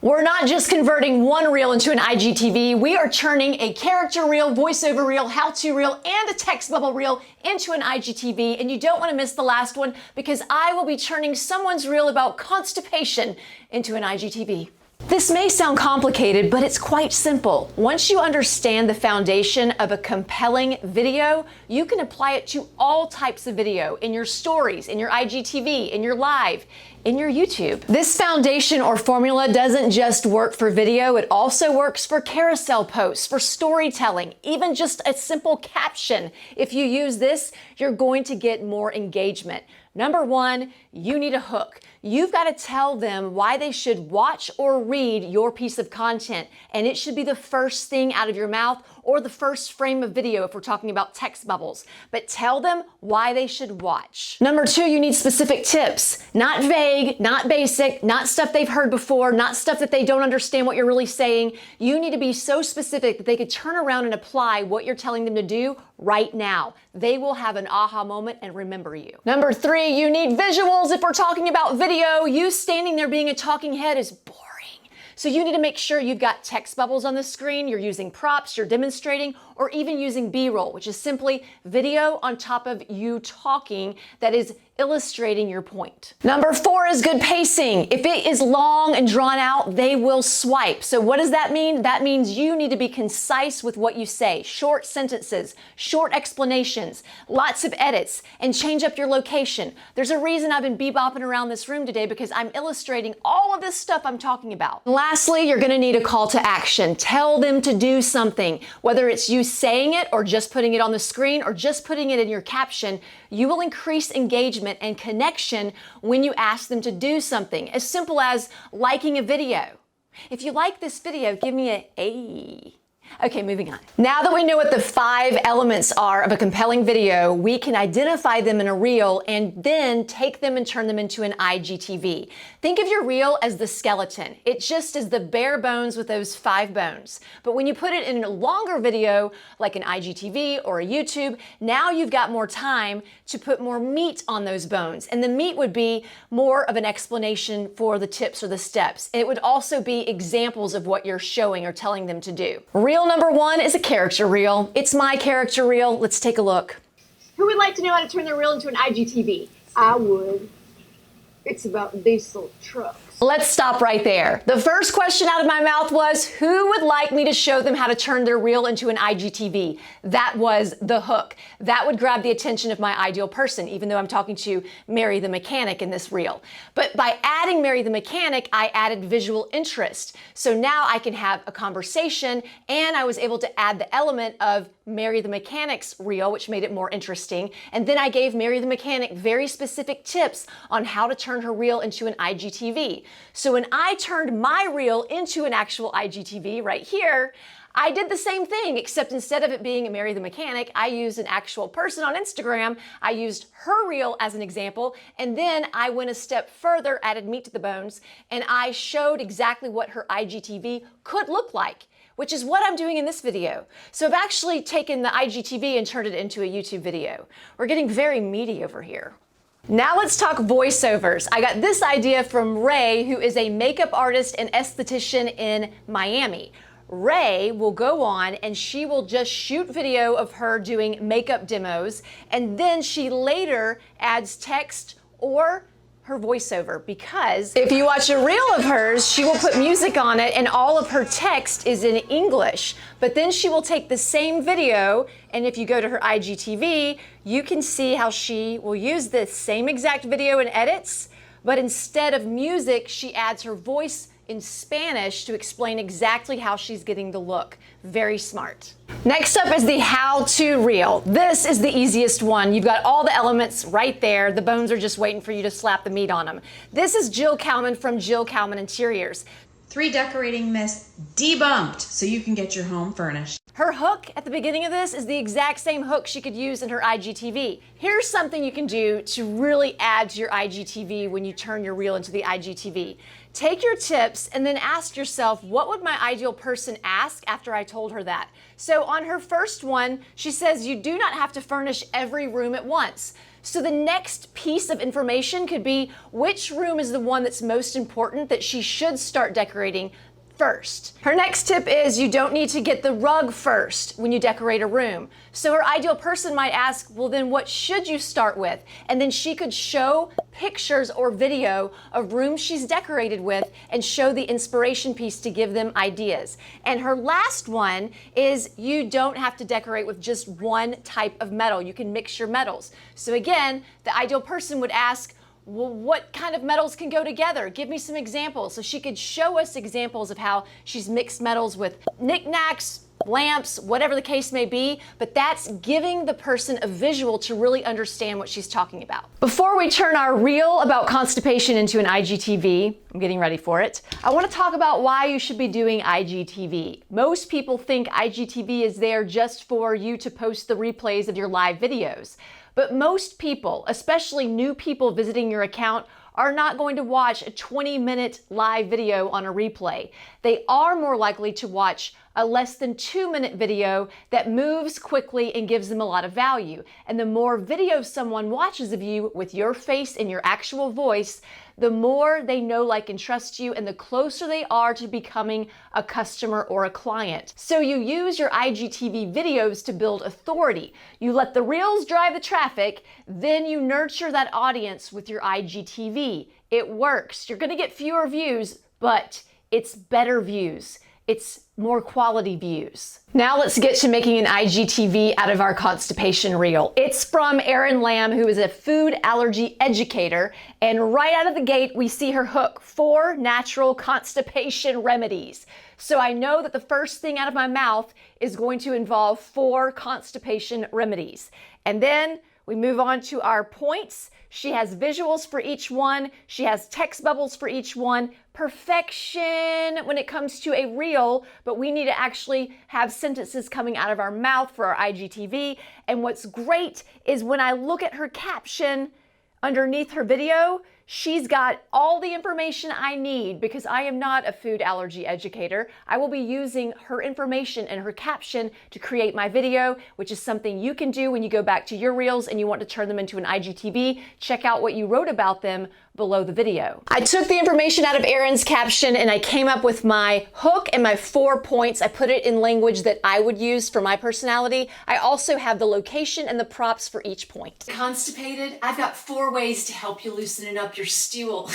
We're not just converting one reel into an IGTV, we are turning a character reel, voiceover reel, how-to reel, and a text bubble reel into an IGTV, and you don't want to miss the last one because I will be turning someone's reel about constipation into an IGTV. This may sound complicated, but it's quite simple. Once you understand the foundation of a compelling video, you can apply it to all types of video, in your stories, in your IGTV, in your live, in your YouTube. This foundation or formula doesn't just work for video, it also works for carousel posts, for storytelling, even just a simple caption. If you use this, you're going to get more engagement. Number one, you need a hook. You've got to tell them why they should watch or read your piece of content, and it should be the first thing out of your mouth or the first frame of video if we're talking about text bubbles. But tell them why they should watch. Number two, you need specific tips. Not vague, not basic, not stuff they've heard before, not stuff that they don't understand what you're really saying. You need to be so specific that they could turn around and apply what you're telling them to do right now. They will have an aha moment and remember you. Number three, you need visuals. If we're talking about video, you standing there being a talking head is boring. So you need to make sure you've got text bubbles on the screen, you're using props, you're demonstrating, or even using B-roll, which is simply video on top of you talking that is illustrating your point. Number four is good pacing. If it is long and drawn out, they will swipe. So what does that mean? That means you need to be concise with what you say. Short sentences, short explanations, lots of edits, and change up your location. There's a reason I've been bebopping around this room today because I'm illustrating all of this stuff I'm talking about. And lastly, you're gonna need a call to action. Tell them to do something. Whether it's you saying it or just putting it on the screen or just putting it in your caption, you will increase engagement and connection when you ask them to do something, as simple as liking a video. If you like this video, give me an A. Okay, moving on. Now that we know what the 5 elements are of a compelling video, we can identify them in a reel and then take them and turn them into an IGTV. Think of your reel as the skeleton. It just is the bare bones with those 5 bones. But when you put it in a longer video, like an IGTV or a YouTube, now you've got more time to put more meat on those bones. And the meat would be more of an explanation for the tips or the steps. It would also be examples of what you're showing or telling them to do. Reel number 1 is a character reel. It's my character reel. Let's take a look. Who would like to know how to turn their reel into an IGTV? I would. It's about diesel trucks. Let's stop right there. The first question out of my mouth was, who would like me to show them how to turn their reel into an IGTV? That was the hook. That would grab the attention of my ideal person, even though I'm talking to Mary the mechanic in this reel. But by adding Mary the mechanic, I added visual interest. So now I can have a conversation, and I was able to add the element of Mary the mechanic's reel, which made it more interesting. And then I gave Mary the mechanic very specific tips on how to turn her reel into an IGTV. So when I turned my reel into an actual IGTV right here, I did the same thing, except instead of it being Mary the mechanic, I used an actual person on Instagram. I used her reel as an example, and then I went a step further, added meat to the bones, and I showed exactly what her IGTV could look like, which is what I'm doing in this video. So I've actually taken the IGTV and turned it into a YouTube video. We're getting very meaty over here. Now let's talk voiceovers. I got this idea from Ray, who is a makeup artist and esthetician in Miami. Ray will go on and she will just shoot video of her doing makeup demos, and then she later adds text or her voiceover, because if you watch a reel of hers, she will put music on it and all of her text is in English. But then she will take the same video, and if you go to her IGTV, you can see how she will use the same exact video and edits, but instead of music, she adds her voice in Spanish to explain exactly how she's getting the look. Very smart. Next up is the how-to reel. This is the easiest one. You've got all the elements right there. The bones are just waiting for you to slap the meat on them. This is Jill Cowman from Jill Cowman Interiors. 3 decorating myths debunked so you can get your home furnished. Her hook at the beginning of this is the exact same hook she could use in her IGTV. Here's something you can do to really add to your IGTV when you turn your reel into the IGTV. Take your tips and then ask yourself, what would my ideal person ask after I told her that? So on her first one, she says you do not have to furnish every room at once. So the next piece of information could be which room is the one that's most important that she should start decorating first. Her next tip is you don't need to get the rug first when you decorate a room. So her ideal person might ask, well then what should you start with? And then she could show pictures or video of rooms she's decorated with and show the inspiration piece to give them ideas. And her last one is you don't have to decorate with just one type of metal. You can mix your metals. So again, the ideal person would ask, well, what kind of metals can go together? Give me some examples. So she could show us examples of how she's mixed metals with knickknacks, lamps, whatever the case may be, but that's giving the person a visual to really understand what she's talking about. Before we turn our reel about constipation into an IGTV, I'm getting ready for it, I want to talk about why you should be doing IGTV. Most people think IGTV is there just for you to post the replays of your live videos. But most people, especially new people visiting your account, are not going to watch a 20-minute live video on a replay. They are more likely to watch a less than 2-minute video that moves quickly and gives them a lot of value. And the more videos someone watches of you with your face and your actual voice, the more they know, like, and trust you, and the closer they are to becoming a customer or a client. So you use your IGTV videos to build authority. You let the reels drive the traffic, then you nurture that audience with your IGTV. It works. You're gonna get fewer views, but it's better views. It's more quality views. Now let's get to making an IGTV out of our constipation reel. It's from Erin Lamb, who is a food allergy educator, and right out of the gate we see her hook, 4 natural constipation remedies. So I know that the first thing out of my mouth is going to involve 4 constipation remedies. And then we move on to our points. She has visuals for each one. She has text bubbles for each one. Perfection when it comes to a reel, but we need to actually have sentences coming out of our mouth for our IGTV. And what's great is when I look at her caption underneath her video, she's got all the information I need because I am not a food allergy educator. I will be using her information and her caption to create my video, which is something you can do when you go back to your reels and you want to turn them into an IGTV. Check out what you wrote about them below the video. I took the information out of Erin's caption and I came up with my hook and my 4 points. I put it in language that I would use for my personality. I also have the location and the props for each point. Constipated? I've got 4 ways to help you loosen up your stool.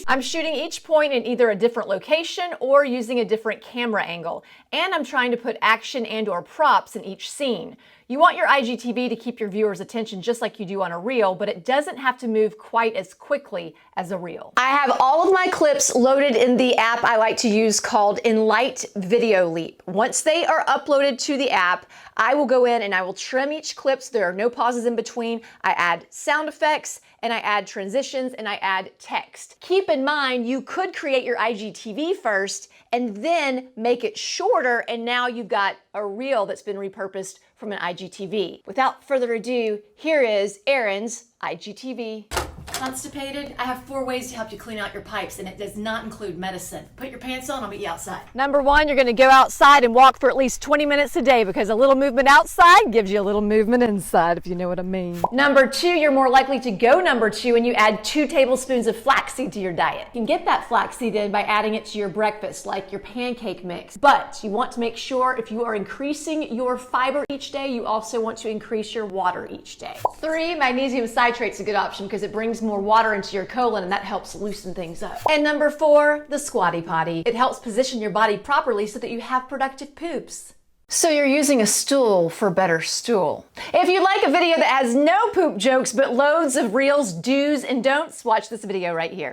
I'm shooting each point in either a different location or using a different camera angle. And I'm trying to put action and/or props in each scene. You want your IGTV to keep your viewers' attention just like you do on a reel, but it doesn't have to move quite as quickly as a reel. I have all of my clips loaded in the app I like to use called Enlight Video Leap. Once they are uploaded to the app, I will go in and I will trim each clip so there are no pauses in between. I add sound effects and I add transitions and I add text. Keep in mind, you could create your IGTV first and then make it shorter, and now you've got a reel that's been repurposed from an IGTV. Without further ado, here is Erin's IGTV. Constipated? I have 4 ways to help you clean out your pipes, and it does not include medicine. Put your pants on, I'll meet you outside. Number 1, you're gonna go outside and walk for at least 20 minutes a day because a little movement outside gives you a little movement inside, if you know what I mean. Number 2, you're more likely to go number 2 and you add 2 tablespoons of flaxseed to your diet. You can get that flaxseed in by adding it to your breakfast, like your pancake mix. But you want to make sure if you are increasing your fiber each day, you also want to increase your water each day. 3, magnesium citrate's a good option because it brings more water into your colon and that helps loosen things up. And number 4, the squatty potty. It helps position your body properly so that you have productive poops. So you're using a stool for better stool. If you'd like a video that has no poop jokes but loads of reels, do's, and don'ts, watch this video right here.